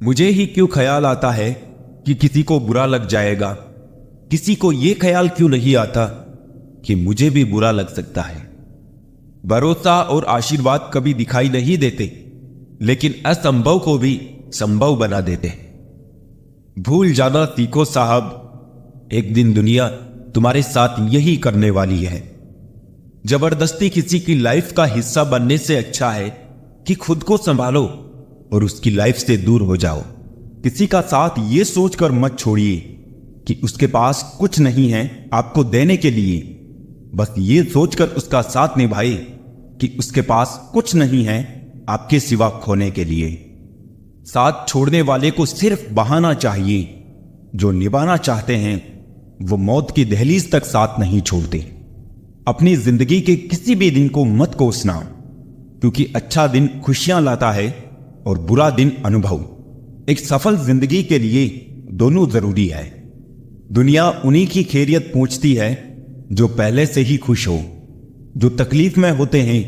मुझे ही क्यों ख्याल आता है कि किसी को बुरा लग जाएगा। किसी को यह ख्याल क्यों नहीं आता कि मुझे भी बुरा लग सकता है। भरोसा और आशीर्वाद कभी दिखाई नहीं देते, लेकिन असंभव को भी संभव बना देते। भूल जाना सीखो साहब, एक दिन दुनिया तुम्हारे साथ यही करने वाली है। जबरदस्ती किसी की लाइफ का हिस्सा बनने से अच्छा है कि खुद को संभालो और उसकी लाइफ से दूर हो जाओ। किसी का साथ ये सोचकर मत छोड़िए कि उसके पास कुछ नहीं है आपको देने के लिए। बस ये सोचकर उसका साथ निभाए कि उसके पास कुछ नहीं है आपके सिवा खोने के लिए। साथ छोड़ने वाले को सिर्फ बहाना चाहिए, जो निभाना चाहते हैं वो मौत की दहलीज तक साथ नहीं छोड़ते। अपनी जिंदगी के किसी भी दिन को मत कोसना, क्योंकि अच्छा दिन खुशियां लाता है और बुरा दिन अनुभव। एक सफल जिंदगी के लिए दोनों जरूरी है। दुनिया उन्हीं की खैरियत पूछती है जो पहले से ही खुश हो। जो तकलीफ में होते हैं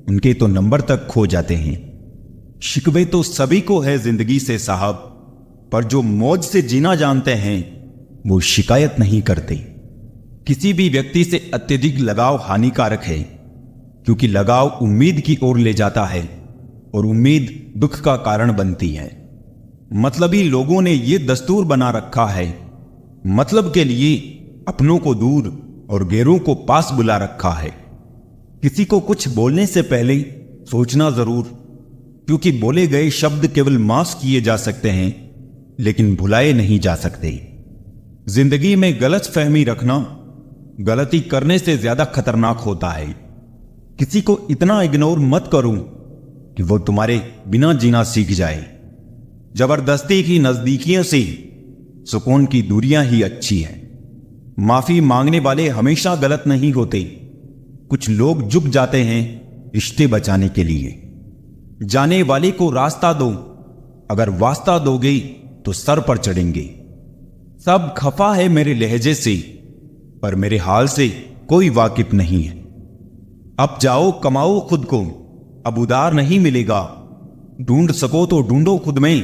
उनके तो नंबर तक खो जाते हैं। शिकवे तो सभी को है जिंदगी से साहब, पर जो मौज से जीना जानते हैं वो शिकायत नहीं करते। किसी भी व्यक्ति से अत्यधिक लगाव हानिकारक है, क्योंकि लगाव उम्मीद की ओर ले जाता है और उम्मीद दुख का कारण बनती है। मतलबी लोगों ने यह दस्तूर बना रखा है, मतलब के लिए अपनों को दूर और गैरों को पास बुला रखा है। किसी को कुछ बोलने से पहले सोचना जरूर, क्योंकि बोले गए शब्द केवल माफ किए जा सकते हैं, लेकिन भुलाए नहीं जा सकते। जिंदगी में गलत फहमी रखना गलती करने से ज्यादा खतरनाक होता है। किसी को इतना इग्नोर मत करो कि वो तुम्हारे बिना जीना सीख जाए। जबरदस्ती की नजदीकियों से सुकून की दूरियां ही अच्छी है। माफी मांगने वाले हमेशा गलत नहीं होते। कुछ लोग झुक जाते हैं रिश्ते बचाने के लिए। जाने वाले को रास्ता दो, अगर वास्ता दोगे तो सर पर चढ़ेंगे। सब खफा है मेरे लहजे से, पर मेरे हाल से कोई वाकिफ नहीं है। अब जाओ कमाओ खुद को, अब उधार नहीं मिलेगा। ढूंढ सको तो ढूंढो खुद में,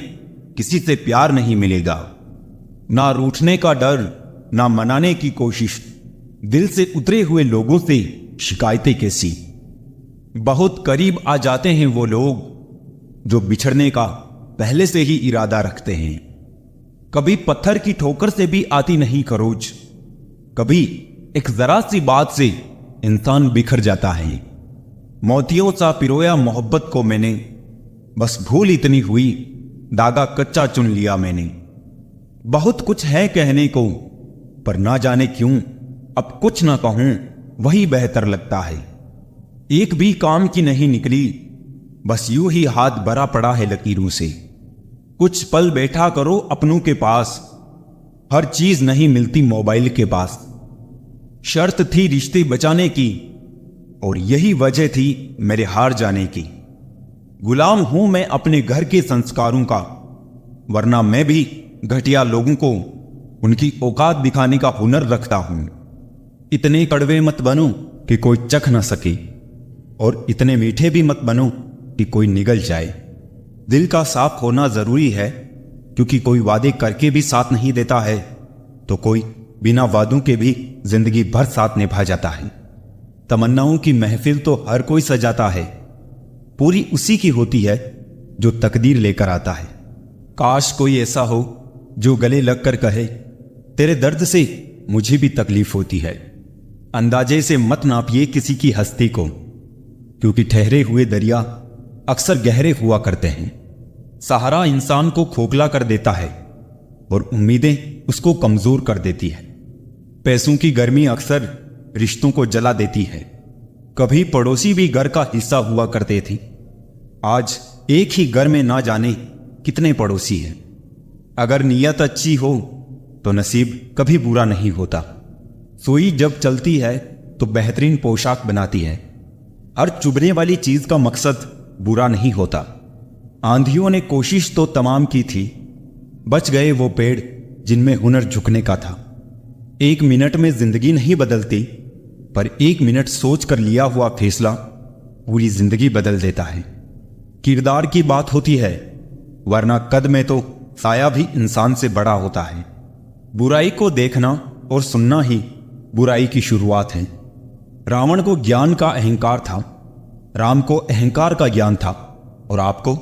किसी से प्यार नहीं मिलेगा। ना रूठने का डर, ना मनाने की कोशिश। दिल से उतरे हुए लोगों से शिकायतें कैसी। बहुत करीब आ जाते हैं वो लोग जो बिछड़ने का पहले से ही इरादा रखते हैं। कभी पत्थर की ठोकर से भी आती नहीं खरोच। कभी एक जरा सी बात से इंसान बिखर जाता है। मोतियों सा पिरोया मोहब्बत को मैंने, बस भूल इतनी हुई धागा कच्चा चुन लिया मैंने। बहुत कुछ है कहने को, पर ना जाने क्यों अब कुछ ना कहूं वही बेहतर लगता है। एक भी काम की नहीं निकली, बस यूं ही हाथ भरा पड़ा है लकीरों से। कुछ पल बैठा करो अपनों के पास, हर चीज नहीं मिलती मोबाइल के पास। शर्त थी रिश्ते बचाने की, और यही वजह थी मेरे हार जाने की। गुलाम हूं मैं अपने घर के संस्कारों का, वरना मैं भी घटिया लोगों को उनकी औकात दिखाने का हुनर रखता हूं। इतने कड़वे मत बनो कि कोई चख ना सके, और इतने मीठे भी मत बनो कि कोई निगल जाए। दिल का साफ होना जरूरी है, क्योंकि कोई वादे करके भी साथ नहीं देता है, तो कोई बिना वादों के भी जिंदगी भर साथ निभा जाता है। तमन्नाओं की महफिल तो हर कोई सजाता है, पूरी उसी की होती है जो तकदीर लेकर आता है। काश कोई ऐसा हो जो गले लगकर कहे, तेरे दर्द से मुझे भी तकलीफ होती है। अंदाजे से मत नापिए किसी की हस्ती को, क्योंकि ठहरे हुए दरिया अक्सर गहरे हुआ करते हैं। सहारा इंसान को खोखला कर देता है और उम्मीदें उसको कमजोर कर देती है। पैसों की गर्मी अक्सर रिश्तों को जला देती है। कभी पड़ोसी भी घर का हिस्सा हुआ करते थे, आज एक ही घर में ना जाने कितने पड़ोसी हैं। अगर नीयत अच्छी हो तो नसीब कभी बुरा नहीं होता। सुई जब चलती है तो बेहतरीन पोशाक बनाती है। हर चुभने वाली चीज का मकसद बुरा नहीं होता। आंधियों ने कोशिश तो तमाम की थी, बच गए वो पेड़ जिनमें हुनर झुकने का था। एक मिनट में जिंदगी नहीं बदलती, पर एक मिनट सोच कर लिया हुआ फैसला पूरी जिंदगी बदल देता है। किरदार की बात होती है वरना कद में तो साया भी इंसान से बड़ा होता है। बुराई को देखना और सुनना ही बुराई की शुरुआत है। रावण को ज्ञान का अहंकार था, राम को अहंकार का ज्ञान था, और आपको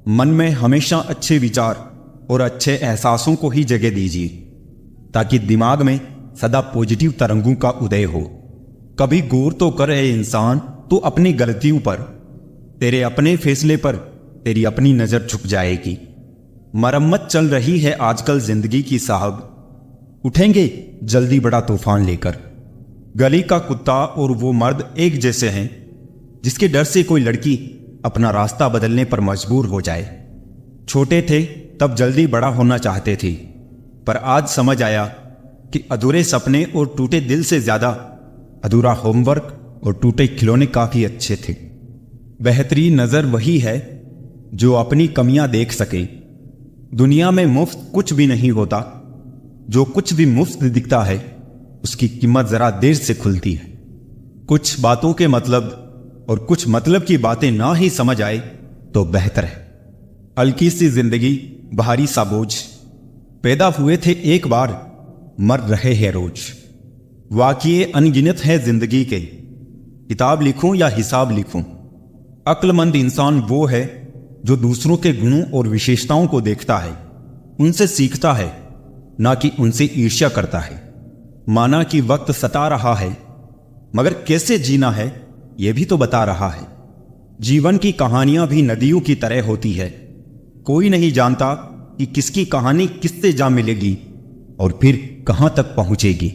मन में हमेशा अच्छे विचार और अच्छे एहसासों को ही जगह दीजिए, ताकि दिमाग में सदा पॉजिटिव तरंगों का उदय हो। कभी गौर तो कर रहे इंसान, तो अपनी गलतियों पर, तेरे अपने फैसले पर तेरी अपनी नजर झुक जाएगी। मरम्मत चल रही है आजकल जिंदगी की साहब, उठेंगे जल्दी बड़ा तूफान लेकर। गली का कुत्ता और वो मर्द एक जैसे हैं, जिसके डर से कोई लड़की अपना रास्ता बदलने पर मजबूर हो जाए। छोटे थे तब जल्दी बड़ा होना चाहते थे, पर आज समझ आया कि अधूरे सपने और टूटे दिल से ज्यादा अधूरा होमवर्क और टूटे खिलौने काफी अच्छे थे। बेहतरीन नजर वही है जो अपनी कमियां देख सके। दुनिया में मुफ्त कुछ भी नहीं होता। जो कुछ भी मुफ्त दिखता है उसकी कीमत जरा देर से खुलती है। कुछ बातों के मतलब और कुछ मतलब की बातें ना ही समझ आए तो बेहतर है। हल्की सी जिंदगी, भारी सा बोझ। पैदा हुए थे एक बार, मर रहे हैं रोज। वाक़िए अनगिनत है जिंदगी के, किताब लिखूं या हिसाब लिखूं। अक्लमंद इंसान वो है जो दूसरों के गुणों और विशेषताओं को देखता है, उनसे सीखता है, ना कि उनसे ईर्ष्या करता है। माना कि वक्त सता रहा है, मगर कैसे जीना है यह भी तो बता रहा है। जीवन की कहानियां भी नदियों की तरह होती है। कोई नहीं जानता कि किसकी कहानी किससे जा मिलेगी और फिर कहां तक पहुंचेगी।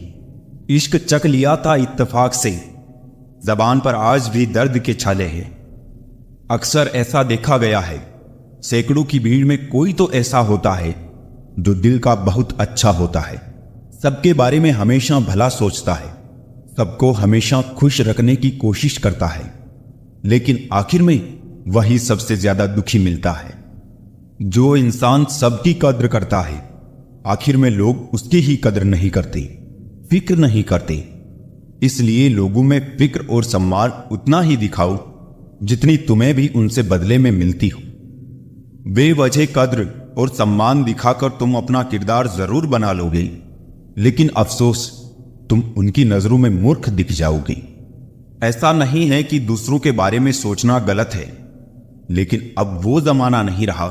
इश्क चक लिया था इत्तेफाक से, जबान पर आज भी दर्द के छाले हैं। अक्सर ऐसा देखा गया है, सैकड़ों की भीड़ में कोई तो ऐसा होता है जो दिल का बहुत अच्छा होता है, सबके बारे में हमेशा भला सोचता है, सबको हमेशा खुश रखने की कोशिश करता है, लेकिन आखिर में वही सबसे ज्यादा दुखी मिलता है। जो इंसान सबकी कद्र करता है, आखिर में लोग उसकी ही कद्र नहीं करते, फिक्र नहीं करते। इसलिए लोगों में फिक्र और सम्मान उतना ही दिखाओ जितनी तुम्हें भी उनसे बदले में मिलती हो। बेवजह कद्र और सम्मान दिखाकर तुम अपना किरदार जरूर बना लोगे, लेकिन अफसोस तुम उनकी नजरों में मूर्ख दिख जाओगे। ऐसा नहीं है कि दूसरों के बारे में सोचना गलत है, लेकिन अब वो जमाना नहीं रहा।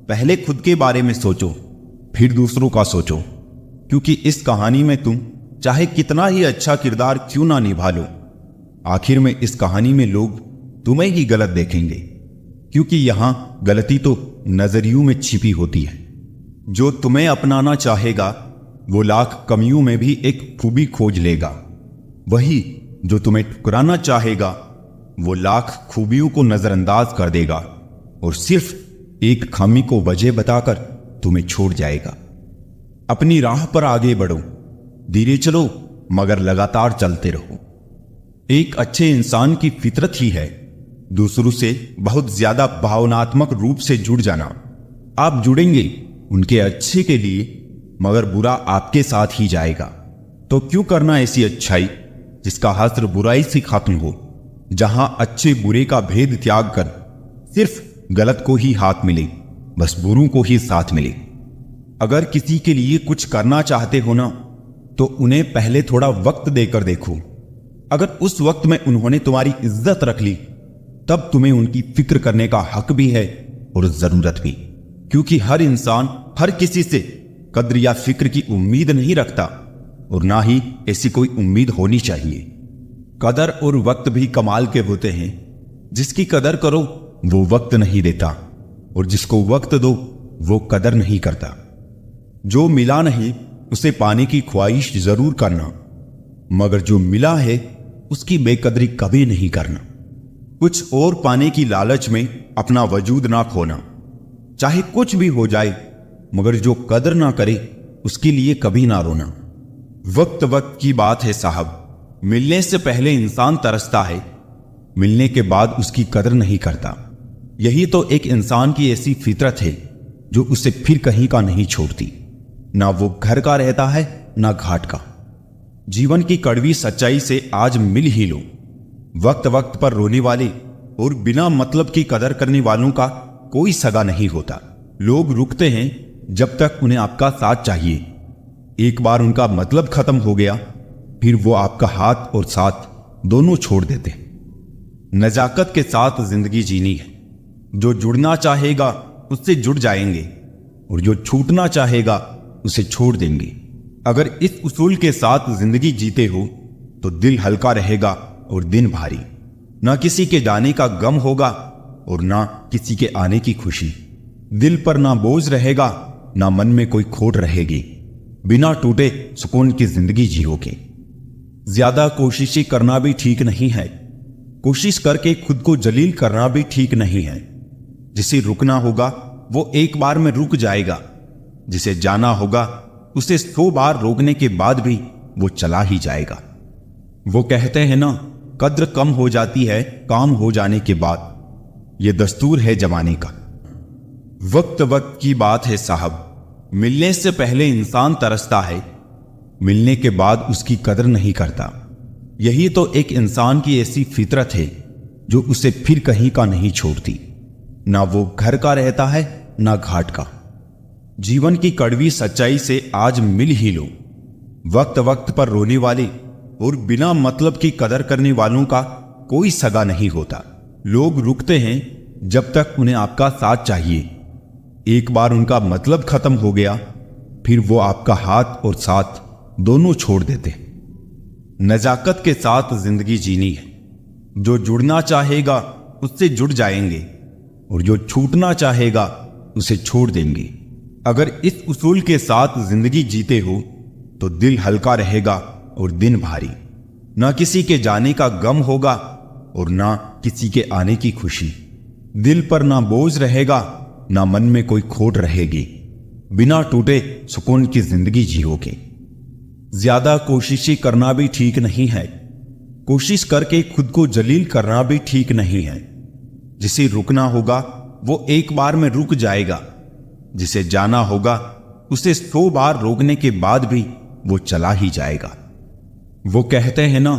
पहले खुद के बारे में सोचो, फिर दूसरों का सोचो, क्योंकि इस कहानी में तुम चाहे कितना ही अच्छा किरदार क्यों ना निभा लो, आखिर में इस कहानी में लोग तुम्हें ही गलत देखेंगे, क्योंकि यहां गलती तो नजरियों में छिपी होती है। जो तुम्हें अपनाना चाहेगा वो लाख कमियों में भी एक खूबी खोज लेगा, वही जो तुम्हें ठुकराना चाहेगा वो लाख खूबियों को नजरअंदाज कर देगा और सिर्फ एक खामी को वजह बताकर तुम्हें छोड़ जाएगा। अपनी राह पर आगे बढ़ो, धीरे चलो मगर लगातार चलते रहो। एक अच्छे इंसान की फितरत ही है दूसरों से बहुत ज्यादा भावनात्मक रूप से जुड़ जाना। आप जुड़ेंगे उनके अच्छे के लिए, मगर बुरा आपके साथ ही जाएगा। तो क्यों करना ऐसी अच्छाई जिसका हस्र बुराई से खत्म हो, जहां अच्छे बुरे का भेद त्याग कर सिर्फ गलत को ही हाथ मिले, बस बुरों को ही साथ मिले। अगर किसी के लिए कुछ करना चाहते हो ना, तो उन्हें पहले थोड़ा वक्त देकर देखो। अगर उस वक्त में उन्होंने तुम्हारी इज्जत रख ली, तब तुम्हें उनकी फिक्र करने का हक भी है और जरूरत भी, क्योंकि हर इंसान हर किसी से कद्र या फिक्र की उम्मीद नहीं रखता और ना ही ऐसी कोई उम्मीद होनी चाहिए। कदर और वक्त भी कमाल के होते हैं। जिसकी कदर करो वो वक्त नहीं देता, और जिसको वक्त दो वो कदर नहीं करता। जो मिला नहीं उसे पाने की ख्वाहिश जरूर करना, मगर जो मिला है उसकी बेकदरी कभी नहीं करना। कुछ और पाने की लालच में अपना वजूद ना खोना। चाहे कुछ भी हो जाए, मगर जो कदर ना करे उसके लिए कभी ना रोना। वक्त वक्त की बात है साहब। मिलने से पहले इंसान तरसता है, मिलने के बाद उसकी कदर नहीं करता। यही तो एक इंसान की ऐसी फितरत है जो उसे फिर कहीं का नहीं छोड़ती। ना वो घर का रहता है ना घाट का। जीवन की कड़वी सच्चाई से आज मिल ही लो। वक्त वक्त पर रोने वाले और बिना मतलब की कदर करने वालों का कोई सगा नहीं होता। लोग रुकते हैं जब तक उन्हें आपका साथ चाहिए। एक बार उनका मतलब खत्म हो गया फिर वो आपका हाथ और साथ दोनों छोड़ देते हैं। नजाकत के साथ जिंदगी जीनी है। जो जुड़ना चाहेगा उससे जुड़ जाएंगे और जो छूटना चाहेगा उसे छोड़ देंगे। अगर इस उसूल के साथ जिंदगी जीते हो तो दिल हल्का रहेगा और दिन भारी। ना किसी के जाने का गम होगा और ना किसी के आने की खुशी। दिल पर ना बोझ रहेगा ना मन में कोई खोट रहेगी। बिना टूटे सुकून की जिंदगी जियोगे। ज्यादा कोशिशें करना भी ठीक नहीं है। कोशिश करके खुद को जलील करना भी ठीक नहीं है। जिसे रुकना होगा वो एक बार में रुक जाएगा। जिसे जाना होगा उसे 100 बार रोकने के बाद भी वो चला ही जाएगा। वो कहते हैं ना, कद्र कम हो जाती है काम हो जाने के बाद। ये दस्तूर है जमाने का। वक्त वक्त की बात है साहब। मिलने से पहले इंसान तरसता है, मिलने के बाद उसकी कदर नहीं करता। यही तो एक इंसान की ऐसी फितरत है जो उसे फिर कहीं का नहीं छोड़ती। ना वो घर का रहता है ना घाट का। जीवन की कड़वी सच्चाई से आज मिल ही लो। वक्त वक्त पर रोने वाले और बिना मतलब की कदर करने वालों का कोई सगा नहीं होता। लोग रुकते हैं जब तक उन्हें आपका साथ चाहिए। एक बार उनका मतलब खत्म हो गया फिर वो आपका हाथ और साथ दोनों छोड़ देते। नजाकत के साथ जिंदगी जीनी है। जो जुड़ना चाहेगा उससे जुड़ जाएंगे और जो छूटना चाहेगा उसे छोड़ देंगे। अगर इस उसूल के साथ जिंदगी जीते हो तो दिल हल्का रहेगा और दिन भारी। ना किसी के जाने का गम होगा और ना किसी के आने की खुशी। दिल पर ना बोझ रहेगा ना मन में कोई खोट रहेगी। बिना टूटे सुकून की जिंदगी जियोगे। ज्यादा कोशिशें करना भी ठीक नहीं है। कोशिश करके खुद को जलील करना भी ठीक नहीं है। जिसे रुकना होगा वो एक बार में रुक जाएगा। जिसे जाना होगा उसे 100 बार रोकने के बाद भी वो चला ही जाएगा। वो कहते हैं ना,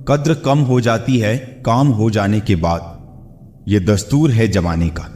कद्र कम हो जाती है काम हो जाने के बाद। ये दस्तूर है जमाने का।